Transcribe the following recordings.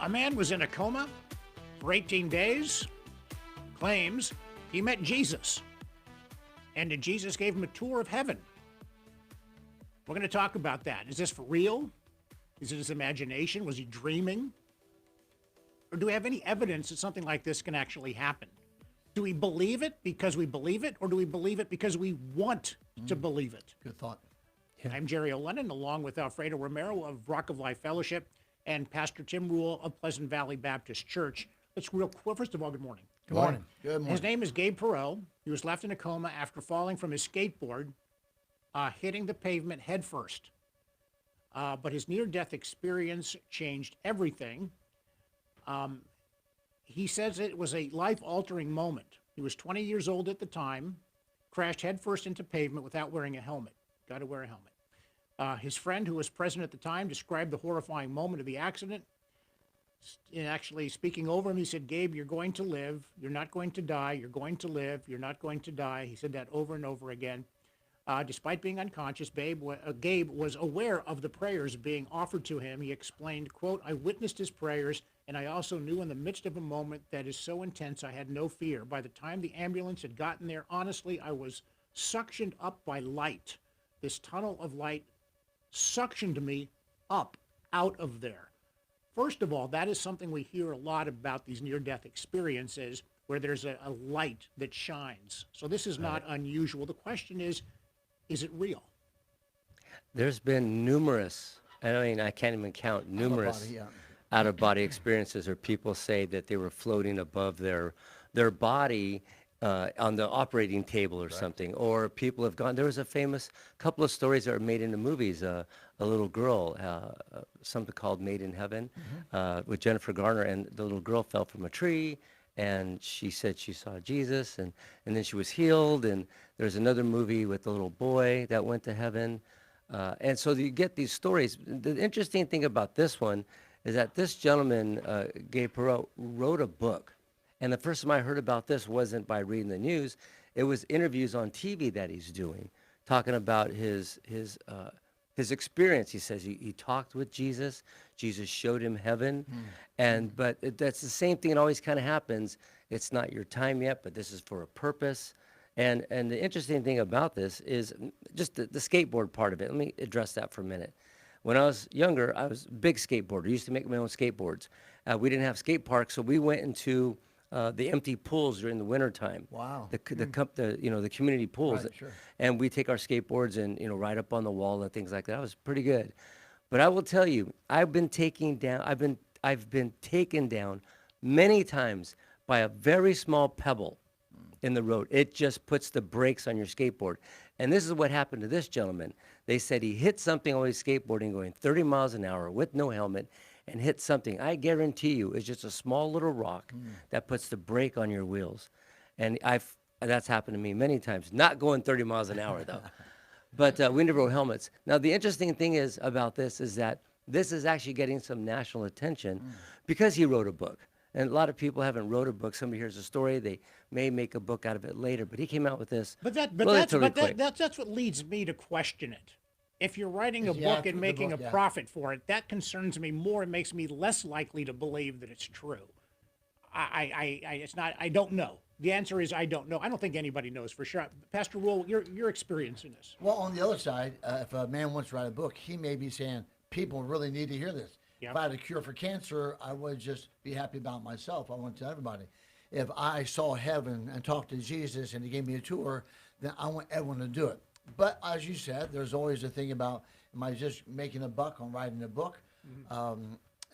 A man was in a coma for 18 days, claims he met Jesus, and that Jesus gave him a tour of heaven. We're going to talk about that. Is this for real? Is it his imagination? Was he dreaming? Or do we have any evidence that something like this can actually happen? Do we believe it because we believe it, or do we believe it because we want to believe it? Good thought. Yeah. I'm Jerry O'Lennon, along with Alfredo Romero of Rock of Life Fellowship and Pastor Tim Rule of Pleasant Valley Baptist Church. Let's real quick. First of all, good morning. Good morning. Good morning. His name is Gabe Perot. He was left in a coma after falling from his skateboard, hitting the pavement head first. But his near-death experience changed everything. He says it was a life-altering moment. He was 20 years old at the time, crashed headfirst into pavement without wearing a helmet. Got to wear a helmet. His friend, who was present at the time, described the horrifying moment of the accident. And actually, speaking over him, he said, "Gabe, you're going to live. You're not going to die. You're going to live. You're not going to die." He said that over and over again. Despite being unconscious, Gabe was aware of the prayers being offered to him. He explained, quote, "I witnessed his prayers, and I also knew in the midst of a moment that is so intense, I had no fear. By the time the ambulance had gotten there, honestly, I was suctioned up by light. This tunnel of light suctioned me up out of there." First of all, that is something we hear a lot about these near-death experiences, where there's a light that shines. So this is not unusual. The question is it real? There's been numerous, I can't even count, numerous out-of-body experiences where people say that they were floating above their body on the operating table or something, or people have gone. There was a famous couple of stories that were made into movies. A little girl, something called Made in Heaven, with Jennifer Garner, and the little girl fell from a tree, and she said she saw Jesus, and then she was healed. And there's another movie with the little boy that went to heaven. And so you get these stories. The interesting thing about this one is that this gentleman, Gabe Perot, wrote a book. And the first time I heard about this wasn't by reading the news. It was interviews on TV that he's doing, talking about his experience. He says he talked with Jesus. Jesus showed him heaven. But that's the same thing. It always kind of happens. It's not your time yet, but this is for a purpose. And the interesting thing about this is just the skateboard part of it. Let me address that for a minute. When I was younger, I was a big skateboarder. I used to make my own skateboards. We didn't have skate parks, so we went into the empty pools during the wintertime. Wow. The community pools. Right, sure. And we take our skateboards and, ride up on the wall and things like that. It was pretty good. But I will tell you, I've been taken down many times by a very small pebble in the road. It just puts the brakes on your skateboard. And this is what happened to this gentleman. They said he hit something on his skateboarding going 30 miles an hour with no helmet, and hit something. I guarantee you it's just a small little rock that puts the brake on your wheels. And that's happened to me many times. Not going 30 miles an hour, though. But we never wore helmets. Now, the interesting thing is about this is that this is actually getting some national attention because he wrote a book. And a lot of people haven't wrote a book. Somebody hears a story, they may make a book out of it later. But he came out with this. That's what leads me to question it. If you're writing a book and making a profit for it, that concerns me more. It makes me less likely to believe that it's true. I don't know. The answer is I don't know. I don't think anybody knows for sure. Pastor Rule, your experience in this. Well, on the other side, if a man wants to write a book, he may be saying, people really need to hear this. Yep. If I had a cure for cancer, I would just be happy about myself. I want to tell everybody. If I saw heaven and talked to Jesus and he gave me a tour, then I want everyone to do it. But as you said, there's always a thing about, am I just making a buck on writing a book?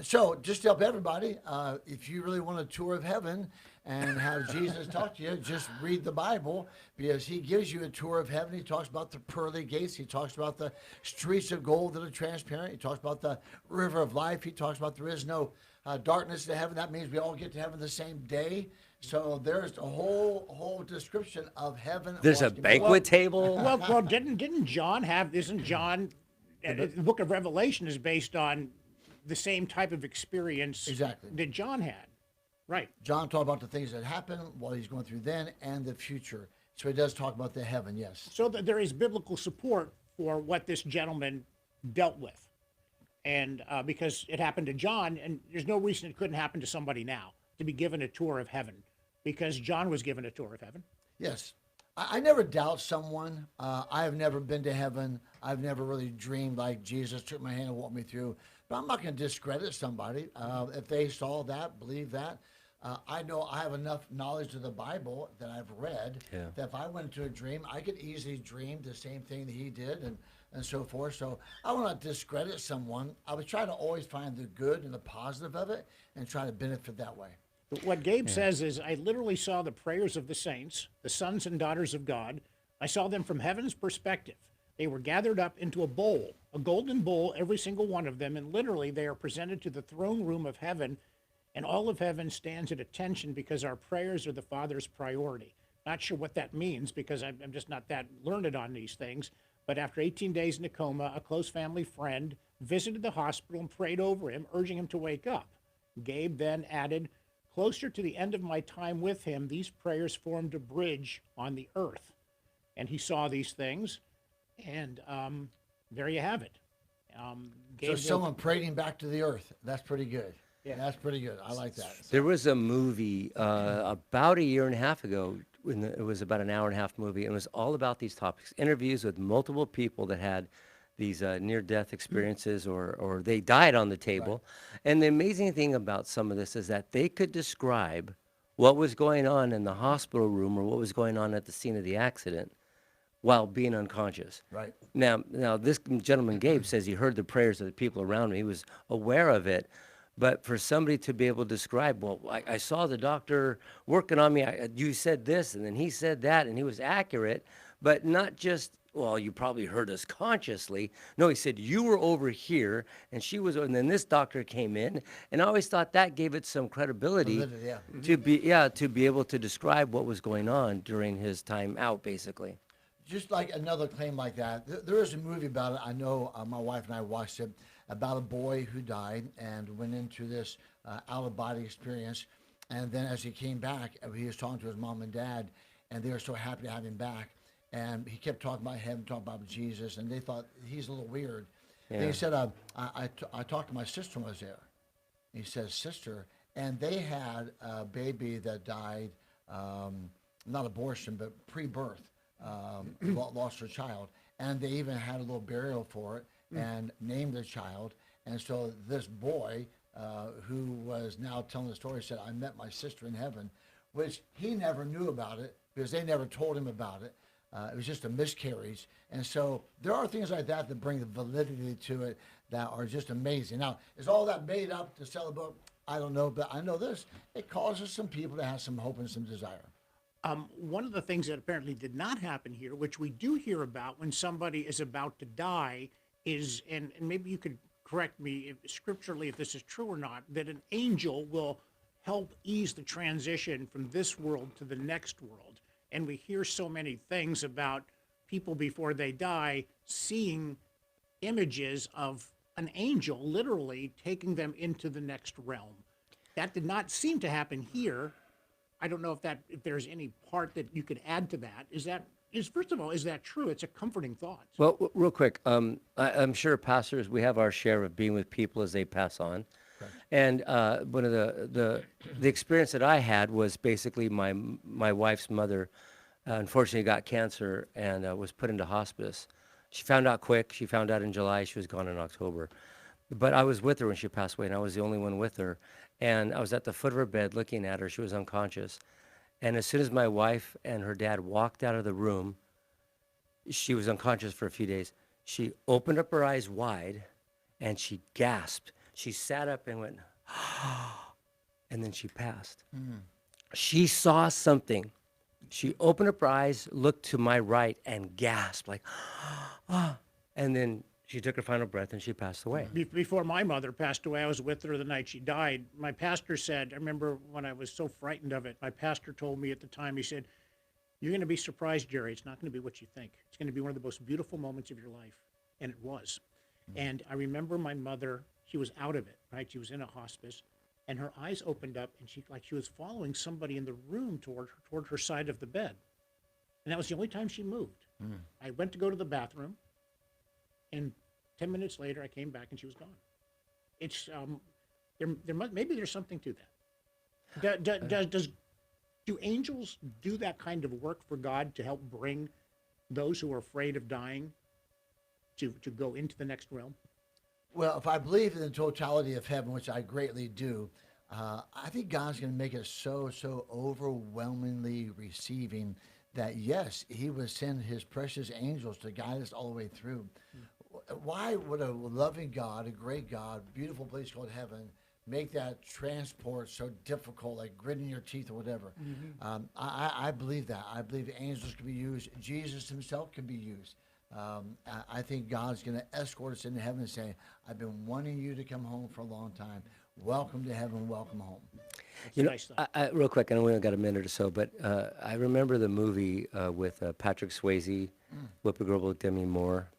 So just to help everybody, if you really want a tour of heaven and have Jesus talk to you, just read the Bible, because he gives you a tour of heaven. He talks about the pearly gates. He talks about the streets of gold that are transparent. He talks about the river of life. He talks about there is no darkness to heaven. That means we all get to heaven the same day. So there's a whole description of heaven. There's a banquet table. Well, didn't John have? Isn't John? The Book of Revelation is based on the same type of experience that John had, right? John talked about the things that happened while he's going through then and the future. So he does talk about the heaven, yes. So there is biblical support for what this gentleman dealt with. And because it happened to John, and there's no reason it couldn't happen to somebody now to be given a tour of heaven, because John was given a tour of heaven. Yes. I never doubt someone. I have never been to heaven. I've never really dreamed like Jesus took my hand and walked me through. But I'm not going to discredit somebody. If they saw that, believe that. I know I have enough knowledge of the Bible that I've read that if I went into a dream, I could easily dream the same thing that he did and so forth. So I will not discredit someone. I would try to always find the good and the positive of it and try to benefit that way. What Gabe says is, I literally saw the prayers of the saints, the sons and daughters of God. I saw them from heaven's perspective. They were gathered up into a bowl, a golden bowl, every single one of them, and literally they are presented to the throne room of heaven, and all of heaven stands at attention because our prayers are the Father's priority. Not sure what that means because I'm just not that learned on these things, but after 18 days in a coma, a close family friend visited the hospital and prayed over him, urging him to wake up. Gabe then added, closer to the end of my time with him, these prayers formed a bridge on the earth. And he saw these things, and there you have it. So someone prayed him back to the earth. That's pretty good. Yeah, that's pretty good. I like that. There was a movie about a year and a half ago. It was about an hour and a half movie. And it was all about these topics, interviews with multiple people that had these near-death experiences or they died on the table. Right. And the amazing thing about some of this is that they could describe what was going on in the hospital room or what was going on at the scene of the accident while being unconscious. Right. Now this gentleman, Gabe, says he heard the prayers of the people around him. He was aware of it. But for somebody to be able to describe, well, I saw the doctor working on me. You said this, and then he said that, and he was accurate, but not just, well, you probably heard us consciously. No, he said, you were over here, and she was, and then this doctor came in. And I always thought that gave it some credibility to be able to describe what was going on during his time out, basically. Just like another claim like that, there is a movie about it. I know my wife and I watched it, about a boy who died and went into this out-of-body experience. And then as he came back, he was talking to his mom and dad, and they were so happy to have him back. And he kept talking about heaven, talking about Jesus, and they thought he's a little weird. Yeah. And he said, I talked to my sister was there. He says, sister, and they had a baby that died, not abortion, but pre-birth, lost her child. And they even had a little burial for it and named the child. And so this boy, who was now telling the story, said, I met my sister in heaven, which he never knew about it because they never told him about it. It was just a miscarriage. And so there are things like that that bring the validity to it that are just amazing. Now, is all that made up to sell a book? I don't know, but I know this. It causes some people to have some hope and some desire. One of the things that apparently did not happen here, which we do hear about when somebody is about to die, is, and maybe you could correct me scripturally if this is true or not, that an angel will help ease the transition from this world to the next world. And we hear so many things about people before they die seeing images of an angel literally taking them into the next realm. That did not seem to happen here. I don't know if there's any part that you could add to that. First of all, is that true? It's a comforting thought. Well, real quick, I'm sure pastors, we have our share of being with people as they pass on. Right. And one of the experience that I had was basically my wife's mother unfortunately got cancer and was put into hospice. She found out quick. She found out in July. She was gone in October. But I was with her when she passed away, and I was the only one with her. And I was at the foot of her bed looking at her. She was unconscious. And as soon as my wife and her dad walked out of the room, she was unconscious for a few days. She opened up her eyes wide, and she gasped. She sat up and went, and then she passed. Mm. She saw something. She opened up her eyes, looked to my right, and gasped, like, and then she took her final breath, and she passed away. Before my mother passed away, I was with her the night she died. My pastor said, I remember when I was so frightened of it, my pastor told me at the time, he said, you're going to be surprised, Jerry. It's not going to be what you think. It's going to be one of the most beautiful moments of your life. And it was. Mm-hmm. And I remember my mother, she was out of it, right? She was in a hospice, and her eyes opened up, and she was following somebody in the room toward her side of the bed. And that was the only time she moved. Mm. I went to go to the bathroom, and 10 minutes later, I came back, and she was gone. it's maybe there's something to that. Do angels do that kind of work for God to help bring those who are afraid of dying to go into the next realm? Well, if I believe in the totality of heaven, which I greatly do, I think God's going to make it so overwhelmingly receiving that, yes, He would send His precious angels to guide us all the way through. Why would a loving God, a great God, beautiful place called heaven, make that transport so difficult, like gritting your teeth or whatever? I believe that. I believe angels can be used. Jesus Himself can be used. I think God's going to escort us into heaven and say, I've been wanting you to come home for a long time. Welcome to heaven. Welcome home. That's nice stuff. Real quick, I know we only got a minute or so, but I remember the movie with Patrick Swayze, Whoopi Goldberg, Demi Moore.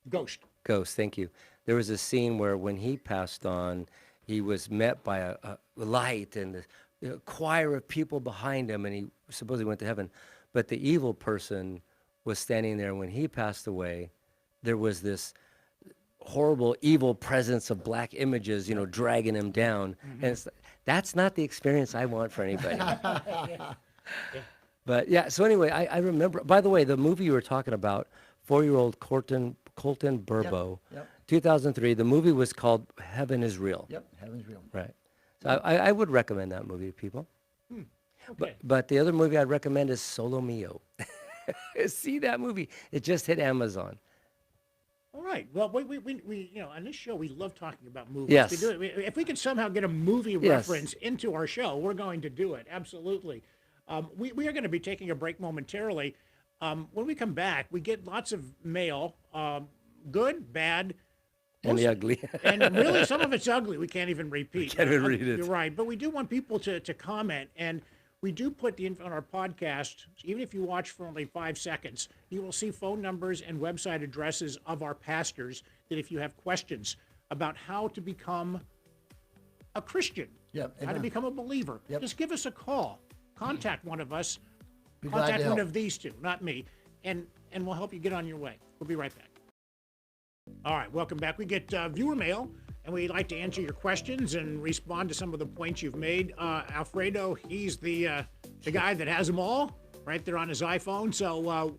Ghost, thank you. There was a scene where when he passed on, he was met by a light and a choir of people behind him, and he supposedly went to heaven. But the evil person was standing there. When he passed away, there was this horrible, evil presence of black images, dragging him down. And that's not the experience I want for anybody. But yeah, so anyway, I remember, by the way, the movie you were talking about, 4-year-old Colton Burbo, 2003, the movie was called Heaven is Real. Yep, Heaven's Real. Right. So I would recommend that movie to people. Okay. But the other movie I'd recommend is Solo Mio. See that movie. It just hit Amazon. All right. Well, we on this show we love talking about movies. Yes. We do it. If we could somehow get a movie reference into our show, we're going to do it. Absolutely. We are going to be taking a break momentarily. When we come back, we get lots of mail, good, bad, And the ugly. and really some of it's ugly. We can't even repeat. Can't even read it. You're right. But we do want people to comment, and we do put the info on our podcast. Even if you watch for only 5 seconds, you will see phone numbers and website addresses of our pastors that if you have questions about how to become a Christian, how to amen. become a believer, just give us a call. Contact one of us. Be glad to Contact one help. of these two, not me, and we'll help you get on your way. We'll be right back. All right, welcome back. We get viewer mail, and we'd like to answer your questions and respond to some of the points you've made. Alfredo, he's the guy that has them all right there on his iPhone, so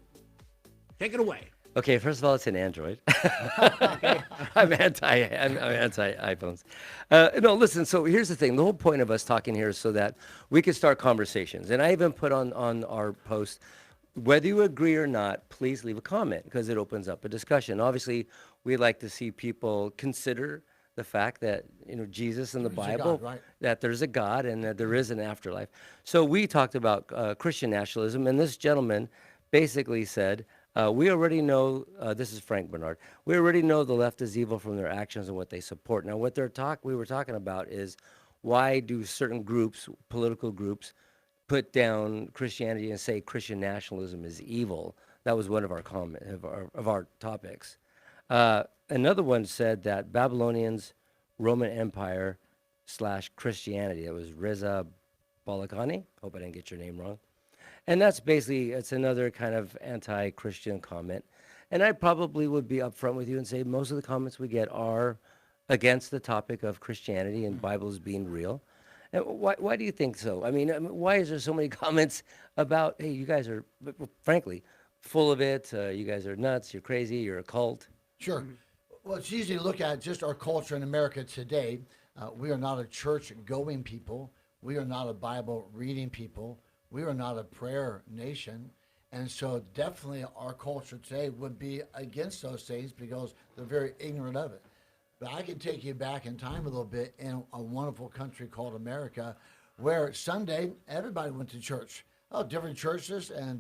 take it away. Okay, first of all, it's an Android. I'm anti iPhones. No, listen, so here's the thing. The whole point of us talking here is so that we can start conversations. And I even put on our post, whether you agree or not, please leave a comment because it opens up a discussion. Obviously, we like to see people consider the fact that, Jesus in the Bible, God, right? that there's a God and that there is an afterlife. So we talked about Christian nationalism, and this gentleman basically said, we already know, this is Frank Bernard, we already know the left is evil from their actions and what they support. Now, what we were talking about is why do certain groups, political groups, put down Christianity and say Christian nationalism is evil? That was one of our of our topics. Another one said that Babylonians, Roman Empire / Christianity. It was Reza Balakani. Hope I didn't get your name wrong. And that's basically, it's another kind of anti-Christian comment. And I probably would be upfront with you and say most of the comments we get are against the topic of Christianity and Bibles being real. And why do you think so? I mean, why is there so many comments about, hey, you guys are, frankly, full of it. You guys are nuts. You're crazy. You're a cult. Sure. Well, it's easy to look at just our culture in America today. We are not a church-going people. We are not a Bible-reading people. We are not a prayer nation. And so definitely our culture today would be against those things because they're very ignorant of it. But I can take you back in time a little bit in a wonderful country called America where Sunday everybody went to church. Oh, different churches and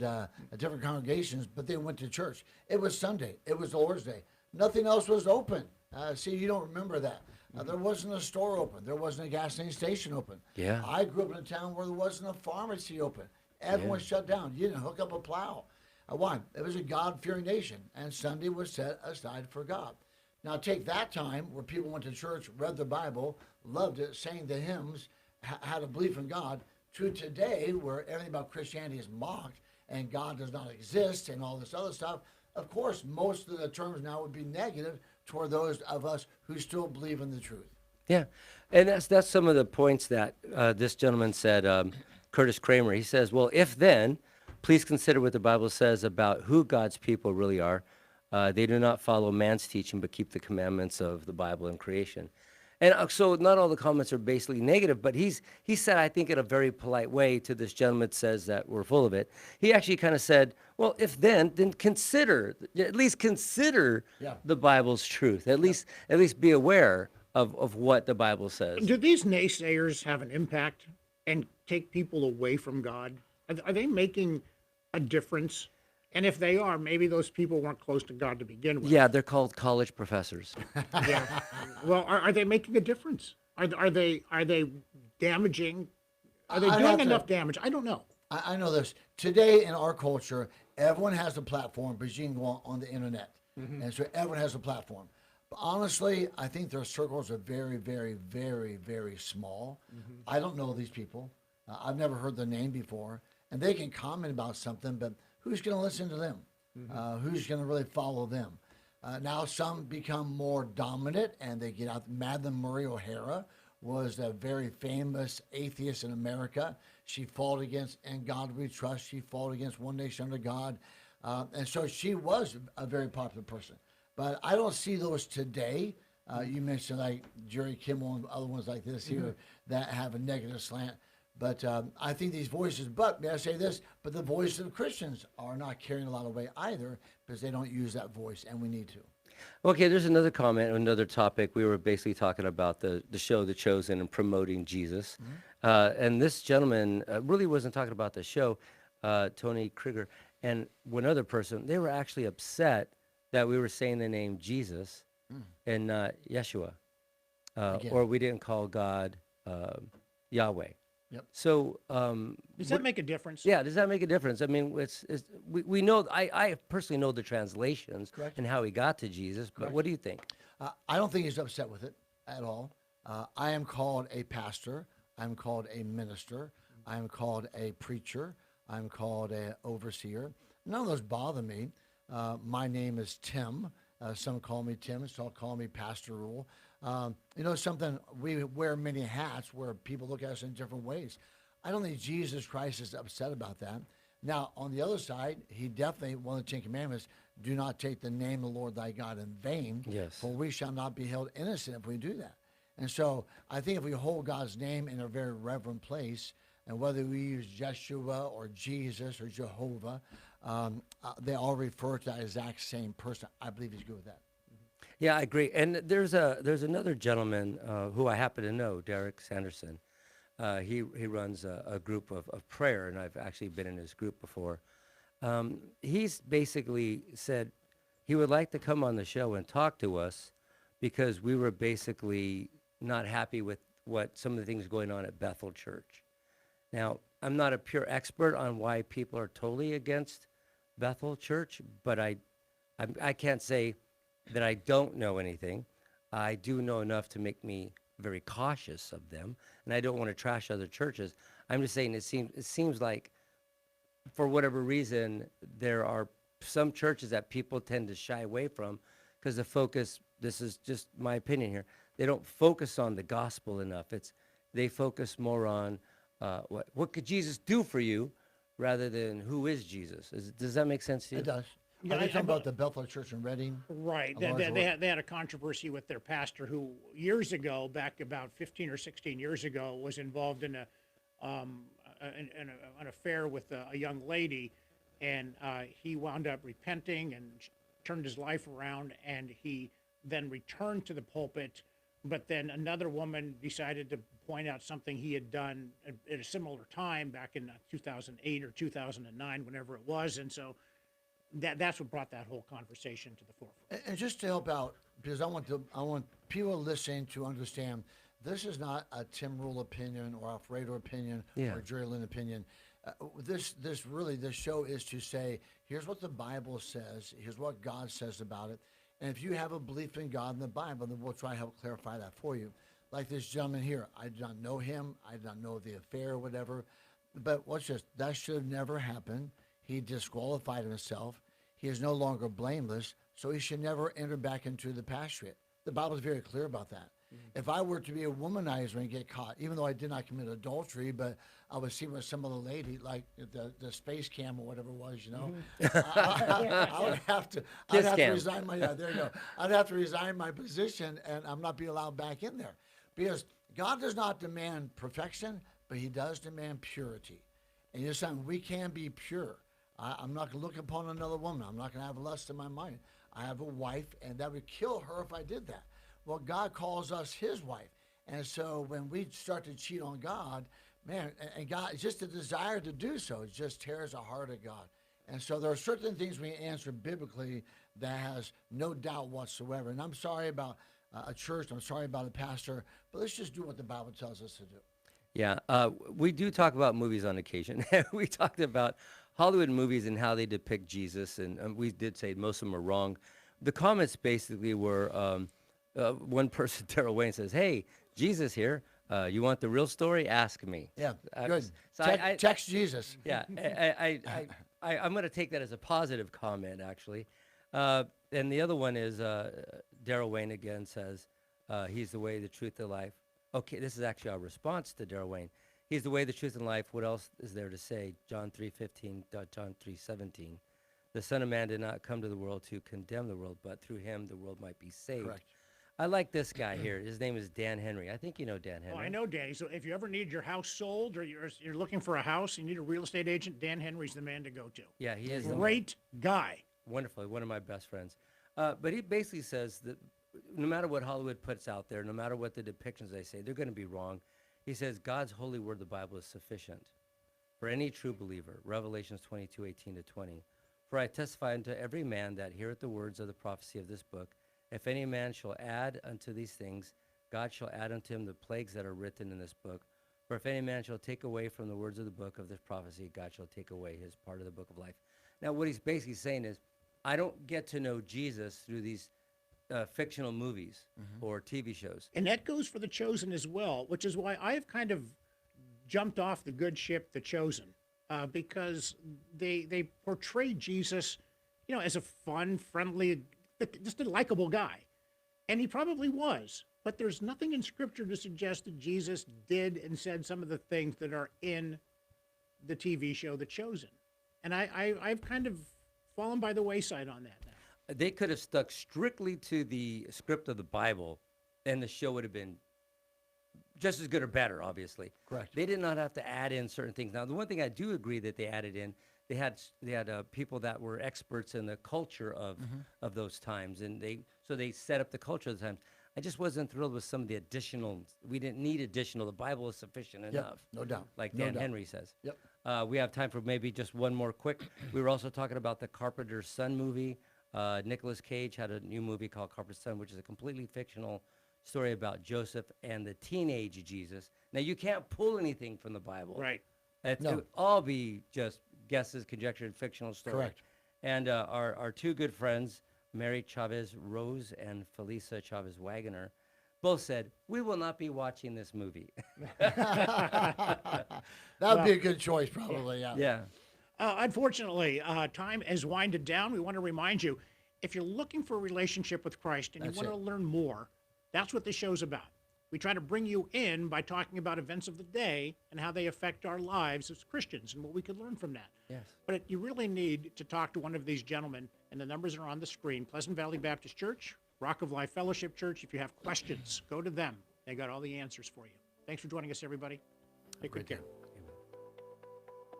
different congregations, but they went to church. It was Sunday. It was the Lord's Day. Nothing else was open. See, you don't remember that. There wasn't a store open. There wasn't a gasoline station open. Yeah. I grew up in a town where there wasn't a pharmacy open. Everyone shut down. You didn't hook up a plow. Why? It was a God-fearing nation, and Sunday was set aside for God. Now take that time where people went to church, read the Bible, loved it, sang the hymns, had a belief in God, to today where everything about Christianity is mocked and God does not exist and all this other stuff. Of course, most of the terms now would be negative toward those of us who still believe in the truth. Yeah, and that's some of the points that this gentleman said, Curtis Kramer. He says, "Well, if then, please consider what the Bible says about who God's people really are. They do not follow man's teaching, but keep the commandments of the Bible and creation." And so, not all the comments are basically negative, but he said, I think, in a very polite way to this gentleman that says that we're full of it. He actually kind of said, "Well, if then consider, at least consider Yeah. the Bible's truth. At least be aware." Of what the Bible says. Do these naysayers have an impact and take people away from God? Are they making a difference? And if they are, maybe those people weren't close to God to begin with. Yeah, they're called college professors. Yeah. Well, are they making a difference? Are they damaging? Are they I doing have to- enough damage? I don't know. I know this. Today in our culture, everyone has a platform, but you can go on the internet. And so everyone has a platform. But honestly, I think their circles are very, very, very, very small. I don't know these people. I've never heard their name before. And they can comment about something, but who's going to listen to them? Who's going to really follow them? Now some become more dominant and they get out. Madeleine Murray O'Hara was a very famous atheist in America. She fought against "In God We Trust." She fought against One Nation Under God. And so she was a very popular person. But I don't see those today. You mentioned like Jerry Kimmel and other ones like this here that have a negative slant. But I think these voices, but may I say this, but the voices of Christians are not carrying a lot of weight either because they don't use that voice, and we need to. Okay, there's another comment, another topic. We were basically talking about the show The Chosen and promoting Jesus. And this gentleman really wasn't talking about the show, Tony Krieger, and one other person. They were actually upset that we were saying the name Jesus and not Yeshua, or we didn't call God Yahweh. Yep. So, Does that make a difference? yeah, does that make a difference? I mean, we know, I personally know the translations Correct. and how he got to Jesus, but what do you think? I don't think he's upset with it at all. I am called a pastor. I'm called a minister. I'm called a preacher. I'm called an overseer. None of those bother me. My name is Tim. Some call me Tim. Some call me Pastor Rule. You know, something, we wear many hats where people look at us in different ways. I don't think Jesus Christ is upset about that. Now, on the other side, he definitely, one of the 10 Commandments, do not take the name of the Lord thy God in vain, Yes. for we shall not be held innocent if we do that. And so I think if we hold God's name in a very reverent place, and whether we use Yeshua or Jesus or Jehovah, they all refer to that exact same person. I believe he's good with that. Yeah, I agree. And there's another gentleman who I happen to know, Derek Sanderson. He runs a group of prayer, and I've actually been in his group before. He's basically said he would like to come on the show and talk to us because we were basically not happy with what some of the things going on at Bethel Church. Now, I'm not a pure expert on why people are totally against Bethel Church, but I can't say that I don't know anything. I do know enough to make me very cautious of them, and I don't want to trash other churches. I'm just saying it seems like, for whatever reason, there are some churches that people tend to shy away from because the focus, this is just my opinion here, they don't focus on the gospel enough. They focus more on what could Jesus do for you rather than who is Jesus. Does that make sense to you? It does. Yeah, Are they I- talking about the Bethel Church in Reading? Right. A They, large they, org- they had, they had a controversy with their pastor who years ago, back about 15 or 16 years ago, was involved in an affair with a young lady, and he wound up repenting and turned his life around, and he then returned to the pulpit. But then another woman decided to point out something he had done at a similar time back in 2008 or 2009, whenever it was, and so that's what brought that whole conversation to the forefront. And just to help out, because I want people listening to understand, this is not a Tim Rule opinion or Alfredo opinion Yeah. or Jerry Lynn opinion. This show is to say, here's what the Bible says, here's what God says about it, and if you have a belief in God and the Bible, then we'll try to help clarify that for you. Like this gentleman here, I did not know him, I did not know the affair or whatever, but watch this, that should have never happened. He disqualified himself. He is no longer blameless, so he should never enter back into the pastorate. The Bible is very clear about that. If I were to be a womanizer and get caught, even though I did not commit adultery, but I was seen with some other lady, like the space cam or whatever it was, I would have to, Kiss I'd have to cam. resign my, there you go. I'd have to resign my position, and I'm not be allowed back in there, because God does not demand perfection, but He does demand purity. And you're saying we can be pure. I'm not going to look upon another woman. I'm not going to have lust in my mind. I have a wife, and that would kill her if I did that. Well, God calls us His wife. And so when we start to cheat on God, man, and God, it's just a desire to do so. It just tears the heart of God. And so there are certain things we answer biblically that has no doubt whatsoever. And I'm sorry about a church. I'm sorry about a pastor. But let's just do what the Bible tells us to do. Yeah, we do talk about movies on occasion. We talked about Hollywood movies and how they depict Jesus, and we did say most of them are wrong. The comments basically were, one person, Daryl Wayne, says, "Hey, Jesus here. You want the real story? Ask me." Yeah, good. So Text Jesus. Yeah, I'm going to take that as a positive comment, actually. And the other one is Daryl Wayne again says, "He's the way, the truth, the life." Okay, this is actually our response to Daryl Wayne. He's the way, the truth, and life. What else is there to say? John 3:15, John 3:17. The Son of Man did not come to the world to condemn the world, but through him the world might be saved. Correct. I like this guy here. His name is Dan Henry. I think you know Dan Henry. Oh, I know Danny. So if you ever need your house sold, or you're looking for a house, you need a real estate agent, Dan Henry's the man to go to. Yeah, he is. Great guy. Wonderful. One of my best friends. But he basically says that no matter what Hollywood puts out there, no matter what the depictions they say, they're going to be wrong. He says God's holy word, the Bible, is sufficient for any true believer. Revelations 22:18-20. For I testify unto every man that heareth the words of the prophecy of this book. If any man shall add unto these things, God shall add unto him the plagues that are written in this book. For if any man shall take away from the words of the book of this prophecy, God shall take away his part of the book of life. Now, what he's basically saying is, I don't get to know Jesus through these fictional movies or TV shows. And that goes for The Chosen as well, which is why I've kind of jumped off the good ship, The Chosen, because they portray Jesus, as a fun, friendly, just a likable guy. And he probably was. But there's nothing in Scripture to suggest that Jesus did and said some of the things that are in the TV show The Chosen. And I've kind of fallen by the wayside on that now. They could have stuck strictly to the script of the Bible, and the show would have been just as good or better, obviously. Correct. They did not have to add in certain things. Now, the one thing I do agree that they added in, they had people that were experts in the culture of those times, and they set up the culture of the times. I just wasn't thrilled with some of the additional. We didn't need additional. The Bible is sufficient enough. No doubt. Like No Dan doubt. Henry says. Yep. We have time for maybe just one more quick. We were also talking about the Carpenter's Son movie. Nicolas Cage had a new movie called Carpenter's Son, which is a completely fictional story about Joseph and the teenage Jesus. Now, you can't pull anything from the Bible. Right. It No. would all be just guesses, conjecture, and fictional story. Correct. And our two good friends, Mary Chavez Rose and Felisa Chavez Wagoner, both said, we will not be watching this movie. That would be a good choice, probably. Yeah. Yeah. Unfortunately, time has winded down. We want to remind you, if you're looking for a relationship with Christ and you That's want to learn more, that's what this show's about. We try to bring you in by talking about events of the day and how they affect our lives as Christians and what we could learn from that. Yes. But you really need to talk to one of these gentlemen, and the numbers are on the screen. Pleasant Valley Baptist Church, Rock of Life Fellowship Church. If you have questions, go to them. They got all the answers for you. Thanks for joining us, everybody. Take good care.